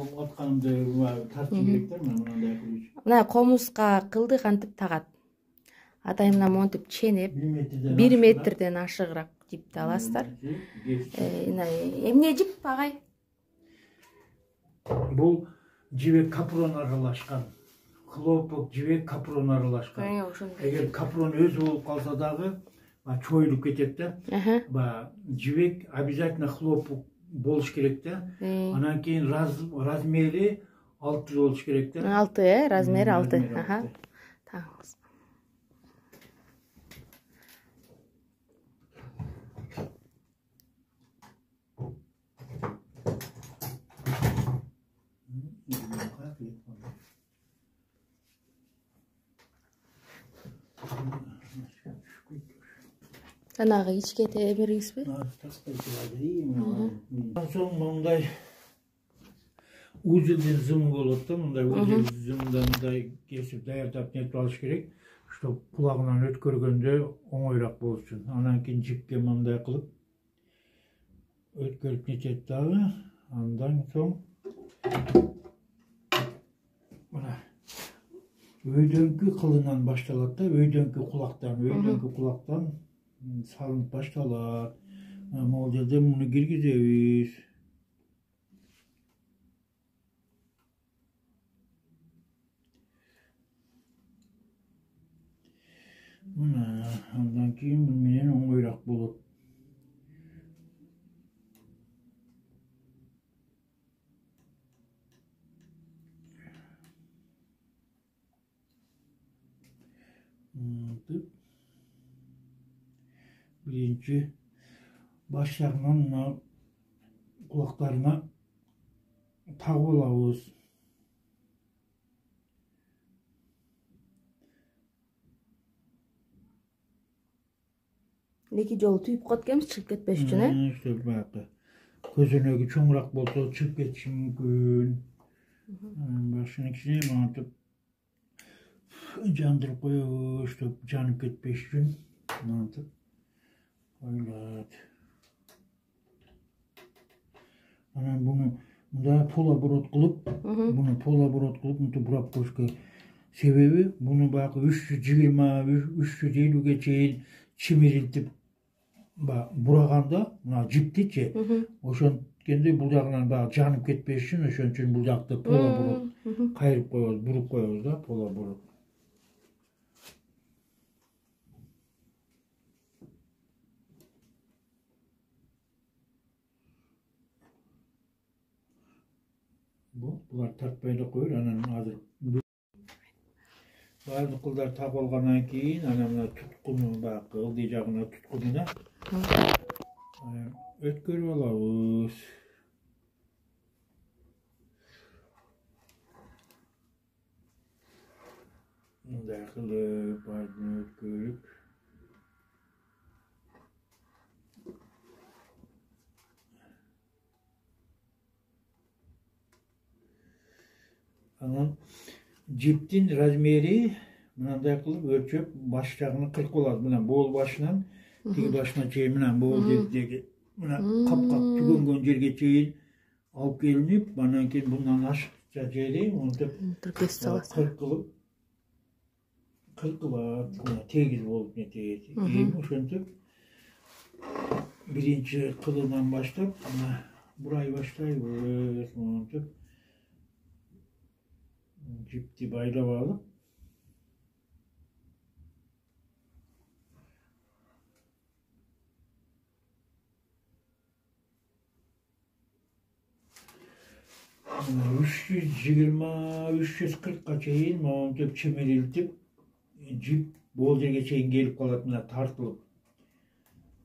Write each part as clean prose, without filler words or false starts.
Атканды тартчу керектер мен мындай кылыч. Мына комузга кылды кантип тагат. Атайым мына монтип ченеп 1 метрден ашыгыраак жипти аласыздар. Эмне жип агай? Бул жибек капрон аралашкан. Хлопок, жибек, капрон аралашкан. Эгер капрон өзү болуп калса дагы чоюлуп кетет да. Жибек обязательно хлопок болуш керек да. Анан кийин размери 6 болуш керек да. 6, размери 6. Таңыз. Жанагы ичке тээ бериңизби? Соң мындай узелден зым болот да, мындай узел зымдан мындай кесип даярдап нетип алыш керек, чтоб кулагынан өткөргөндө оңойраак болуш үчүн. Анан кийин жипке мындай кылып өткөрүп нетет дагы. Андан соң мына өйдөңкү кылынан башталат да, өйдөңкү кулактан салынып башталат. Могул жерде муну киргизебиз. Мына андан кийин муну менен оңойраак болот. Birinci baş jagынан kulaklarına tagып алабыз. Эки жолу түйүп коет экенбиз чыгып кетпеш үчүн, İşte баягы көзөнөгү чоңураак болсо чыгып кетиши мүмкүн. Башына кичине мантип жандырып коебуз, чтоб жанып кетпеш үчүн. Мантип ойлат. Анан буну мындай полоборот кылып, мынтип бурап коюш керек. Себеби буну баягы 320-350ге чейин чимирилтип бураганда, мына жиптичи, ошонткенде бул жагынан баягы жанып кетпеш үчүн, ошон үчүн бул жакты полоборот кайрып коебуз, буруп коебуз да, полоборот. Булар тартпай да коёр, анан азыр баардык кылдар тагып алгандан кийин анан мына туткуну баягы ылдый жагына туткунуна өткөрүп алабыз. Мындай кылып баарын өткөрүп анан жиптин размери мындай кылып өлчөп баш жагына кырып алат. Мына бол башынан тиги башына чейин, мына бол жердеги мына капкак түгөнгөн жерге чейин алып келинип, анан кийин bundan ашыкча жери монтип кыркылат, тегиз болуп нетет. Кийин ошентип биринчи кылынан баштап бурай баштайбыз, монтип жипти байлап алып үч жүз жыйырма 340га чейин монтип чимирилтип жип бул жерге чейин келип калат, мына тартылып.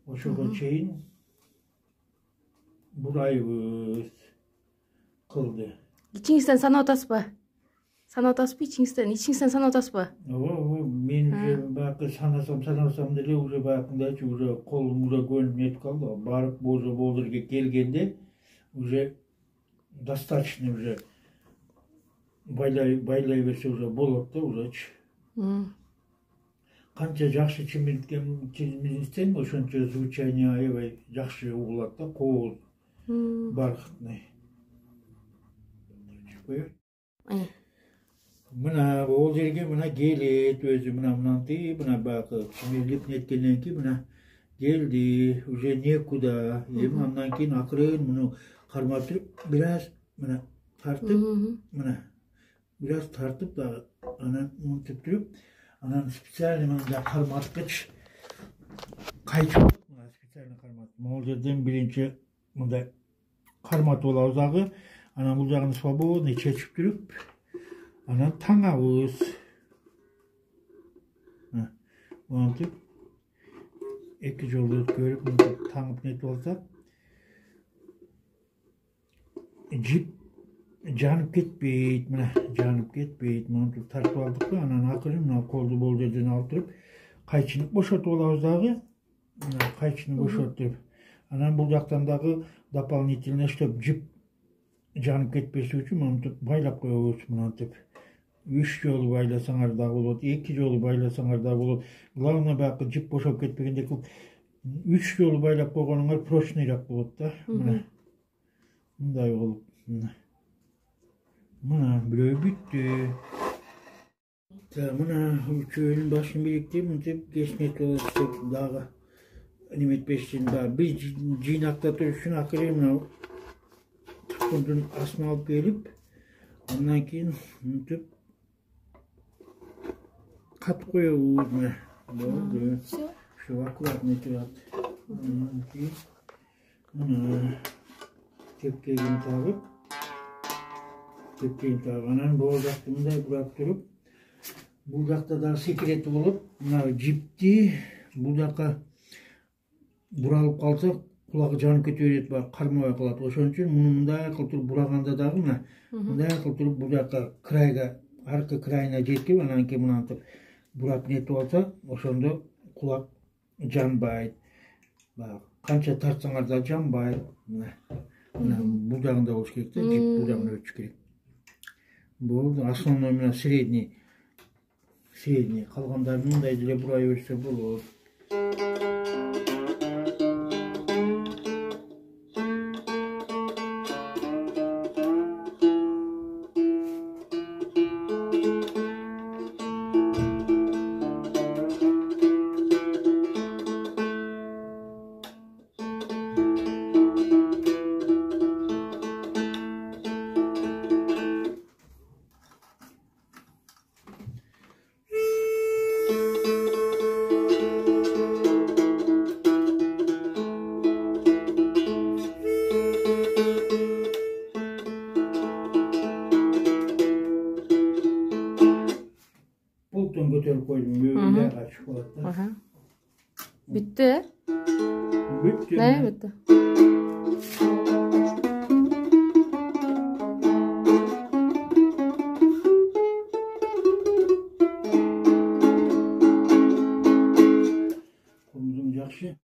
Ошого чейин бурайбыз кылды. İçinizden sanab атасызбы? Санап атасызбы ичиңизден? Ичиңизден санап атасызбы? Ооба, мен баягы санасам деле уже баягындайчы уже колум уже көнүп нетип калды. Барып уже бул жерге келгенде уже достаточно уже байлай берсе уже болот да ужечи. Канча жакшы чимирилсең, ошончо звучание аябай жакшы угулат да, кооз бархатный. Buyur. Buna bol yerge buna gelet özü buna mınanti buna bakıp sinirlip netkenden ki buna geldi уже некуда hem ondan keyin akırın bunu karmatırıp biraz buna tartıp buna biraz tartıp da anan bunu tüptürüp anan spesialni bunda karmatgıç kayçı buna spesialni karmat bol yerden birinci bunda karmat ola uzağı anan bu uzağını swobodny çeçip durup anan taң ağız. Mantip iki joldu görüp taڭıp net olsa jip janıp ketpeyt, mana janıp ketpeyt. Mantip tartып aldık da anan akырын mына koldu bol жерден alып turup kayçını boşaltып alabыз dagы. Kayçını boşaltып. Anan bul жактан dagы дополнительно иштеп jip janıp ketpesi üçün mantip baylap koyabыз mantip. 3 жолу байласаңар да болот, 2 жолу байласаңар да болот. Главное бакы жип бошоп кетпегенде 3 жолу байлап койгонуңар прочныйраак болот да. Мына. Мындай болуп. Мына бирөө бүттү. Мына үчөөнүн башын бириктирип, мынтип кечнетип дагы неметпешин да бир жыйнактатуу үчүн акыры мына туткундун астына алып келип, андан кийин мынтип катып коебуз мына. Болду. Şu аккуратный турат. Мына тепкегин тагып, анан бул жакты мындай бурап туруп, бул жакта да секрети болуп, мына жипти бул жакка буралып калса, кулагы жанып кете берет, кармабай калат. Ошон үчүн муну мындай кылып туруп бураганда дагы мына мындай кылып туруп бул жакка крайга, аркы крайына жеткип, анан кийин мынантип бурап нетип алса, ошондо кулак жанбайт. Канча тартсаңар да жанбайт. Мына бул жагында болуш керек да, жип бул жагына өтүш керек. Болду, основной мына средний. Калгандарын мындай деле бурай берсе болот. Pultun götürüp koydum, böyle açık olarak da. Bitti. Bitti. Ne bitti?